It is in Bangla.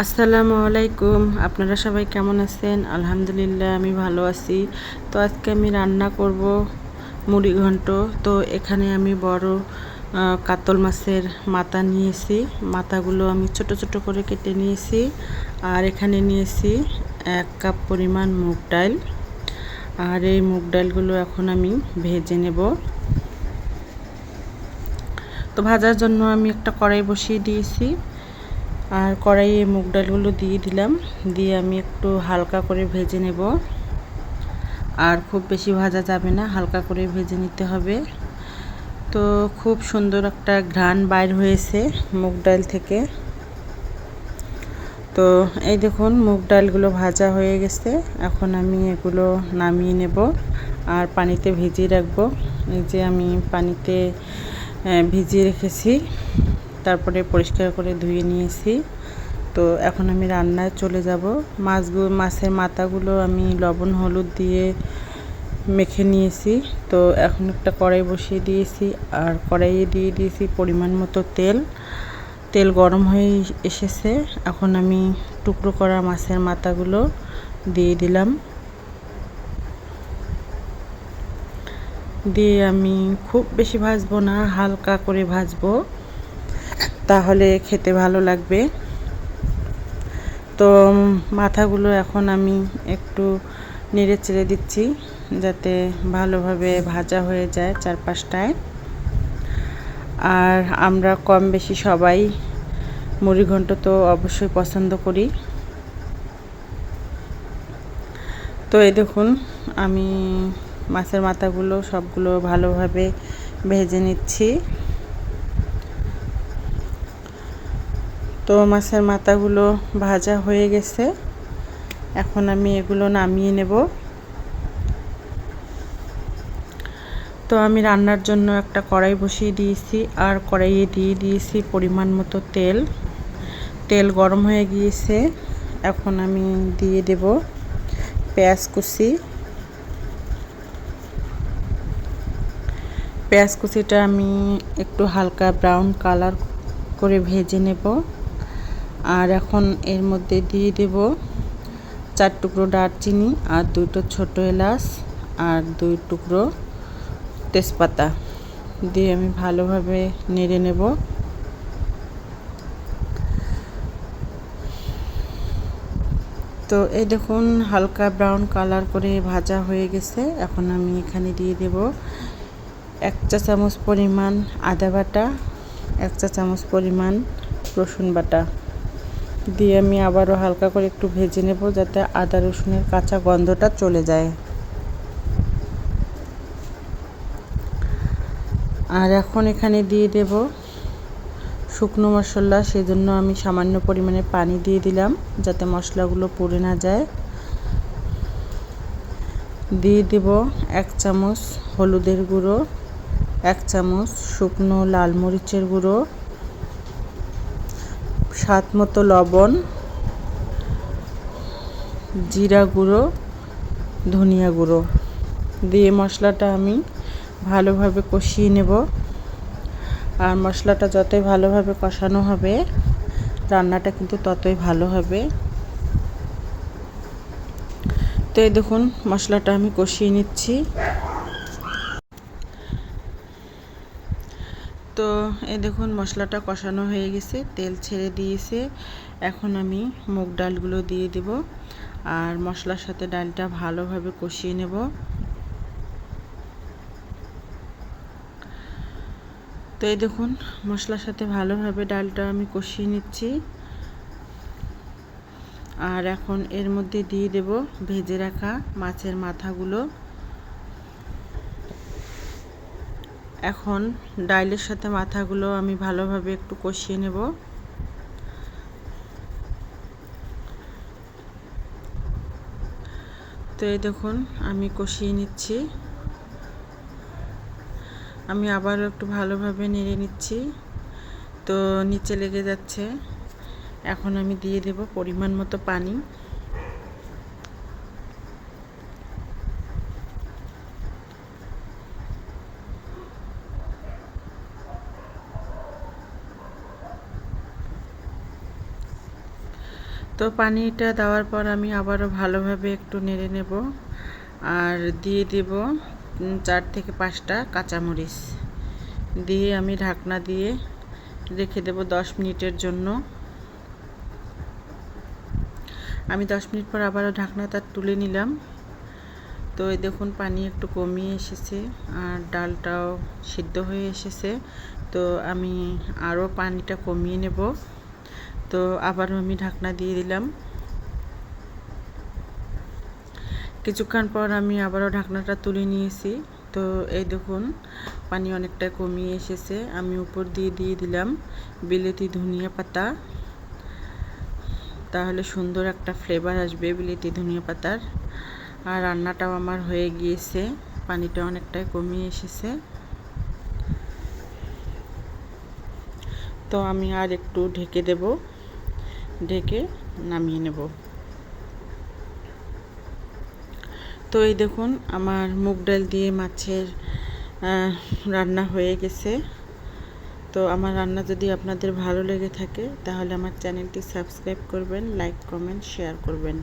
আসসালামু আলাইকুম। আপনারা সবাই কেমন আছেন? আলহামদুলিল্লাহ আমি ভালো আছি। তো আজকে আমি রান্না করব মুড়ি ঘন্ট। তো এখানে আমি বড় কাতল মাছের মাথা নিয়েছি। মাথাগুলো আমি ছোট ছোট করে কেটে নিয়েছি। আর এখানে নিয়েছি 1 কাপ পরিমাণ মুগ ডাল। আর এই মুগ ডালগুলো এখন আমি ভেজে নেব। তো ভাজার জন্য আমি একটা কড়াই বসিয়ে দিয়েছি। আর কড়াইয়ে মুগ ডালগুলো দিয়ে দিলাম, দিয়ে আমি একটু হালকা করে ভেজে নেব। আর খুব বেশি ভাজা যাবে না, হালকা করে ভেজে নিতে হবে। তো খুব সুন্দর একটা ঘ্রাণ বাইর হয়েছে মুগ ডাল থেকে। তো এই দেখুন মুগ ডালগুলো ভাজা হয়ে গেছে। এখন আমি এগুলো নামিয়ে নেব আর পানিতে ভিজিয়ে রাখবো। এই যে আমি পানিতে ভিজিয়ে রেখেছি, তারপরে পরিষ্কার করে ধুয়ে নিয়েছি। তো এখন আমি রান্নায় চলে যাব। মাছের মাথাগুলো আমি লবণ হলুদ দিয়ে মেখে নিয়েছি। তো এখন একটা কড়াই বসিয়ে দিয়েছি আর কড়াইয়ে দিয়ে দিয়েছি পরিমাণ মতো তেল। তেল গরম হয়ে এসেছে। এখন আমি টুকরো করা মাছের মাথাগুলো দিয়ে দিলাম। দিয়ে আমি খুব বেশি ভাজবো না, হালকা করে ভাজবো, তাহলে খেতে ভালো লাগবে। তো মাথাগুলো এখন আমি একটু নেড়ে চেড়ে দিচ্ছি যাতে ভালোভাবে ভাজা হয়ে যায় চারপাশটায়। আর আমরা কম বেশি সবাই মুড়ি ঘন্ট তো অবশ্যই পছন্দ করি। তো এই দেখুন আমি মাছের মাথাগুলো সবগুলো ভালোভাবে ভেজে নিচ্ছি। তো মাছের মাথাগুলো ভাজা হয়ে গেছে। এখন আমি এগুলো নামিয়ে নেব। তো আমি রান্নার জন্য একটা কড়াই বসিয়ে দিয়েছি আর কড়াইয়ে দিয়ে দিয়েছি পরিমাণ মতো তেল। তেল গরম হয়ে গিয়েছে। এখন আমি দিয়ে দেব পেঁয়াজ কুচি। পেঁয়াজ কুচিটা আমি একটু হালকা ব্রাউন কালার করে ভেজে নেব। আর এখন এর মধ্যে দিয়ে দেব 4 টুকরো দারচিনি আর 2টো ছোট এলাচ আর 2 টুকরো তেজপাতা দিয়ে আমি ভালোভাবে নেড়ে নেব। তো এই দেখুন হালকা ব্রাউন কালার করে ভাজা হয়ে গেছে। এখন আমি এখানে দিয়ে দেব 1 চা চামচ পরিমাণ আদা বাটা, 1 চা চামচ পরিমাণ রসুন বাটা দিয়ে আমি আবারও হালকা করে একটু ভেজে নেব যাতে আদা রসুনের কাঁচা গন্ধটা চলে যায়। আর এখন এখানে দিয়ে দেব শুকনো মশলা। সেজন্য আমি সামান্য পরিমাণে পানি দিয়ে দিলাম যাতে মশলাগুলো পুড়ে না যায়। দিয়ে দেব 1 চামচ হলুদের গুঁড়ো, 1 চামচ শুকনো লাল মরিচের গুঁড়ো, স্বাদ মতো লবণ, জিরা গুঁড়ো, ধনিয়া গুঁড়ো দিয়ে মশলাটা আমি ভালোভাবে কষিয়ে নেব। আর মশলাটা যতই ভালোভাবে কষানো হবে রান্নাটা কিন্তু ততই ভালো হবে। তো এই দেখুন মশলাটা আমি কষিয়ে নিচ্ছি। তো এই দেখুন মশলাটা কষানো হয়ে গেছে, তেল ছেড়ে দিয়েছে। এখন আমি মুগ ডালগুলো দিয়ে দেব আর মশলার সাথে ডালটা ভালোভাবে কষিয়ে নেব। তো এই দেখুন মশলার সাথে ভালোভাবে ডালটা আমি কষিয়ে নিচ্ছি। আর এখন এর মধ্যে দিয়ে দেব ভেজে রাখা মাছের মাথাগুলো। এখন ডালের সাথে মাথাগুলো আমি ভালোভাবে একটু কষিয়ে নেব। তো এই দেখুন আমি কষিয়ে নিচ্ছি। আমি আবারও একটু ভালোভাবে নেড়ে নিচ্ছি। তো নিচে লেগে যাচ্ছে। এখন আমি দিয়ে দেব পরিমাণ মতো পানি। তো পানিটা দেওয়ার পর আমি আবারও ভালোভাবে একটু নেড়ে নেব আর দিয়ে দেব 4 থেকে 5টা কাঁচামরিচ দিয়ে আমি ঢাকনা দিয়ে রেখে দেব 10 মিনিটের জন্য। আমি 10 মিনিট পর আবারও ঢাকনাটা তুলে নিলাম। তো এই দেখুন পানি একটু কমিয়ে এসেছে আর ডালটাও সিদ্ধ হয়ে এসেছে। তো আমি আরও পানিটা কমিয়ে নেব। তো আবারও আমি ঢাকনা দিয়ে দিলাম। কিছুক্ষণ পর আমি আবারও ঢাকনাটা তুলে নিয়েছি। তো এই দেখুন পানি অনেকটা কমিয়ে এসেছে। আমি উপর দিয়ে দিলাম বিলেতি ধনিয়া পাতা, তাহলে সুন্দর একটা ফ্লেভার আসবে বিলেতি ধনিয়া পাতার। আর রান্নাটাও আমার হয়ে গিয়েছে, পানিটা অনেকটাই কমিয়ে এসেছে। তো আমি আর একটু ঢেকে দেব, ঢেকে নামিয়ে নেব। তো এই দেখুন আমার মুগ ডাল দিয়ে মাছের রান্না হয়ে গেছে। তো আমার রান্না যদি আপনাদের ভালো লেগে থাকে তাহলে আমার চ্যানেলটি সাবস্ক্রাইব করবেন, লাইক কমেন্ট শেয়ার করবেন।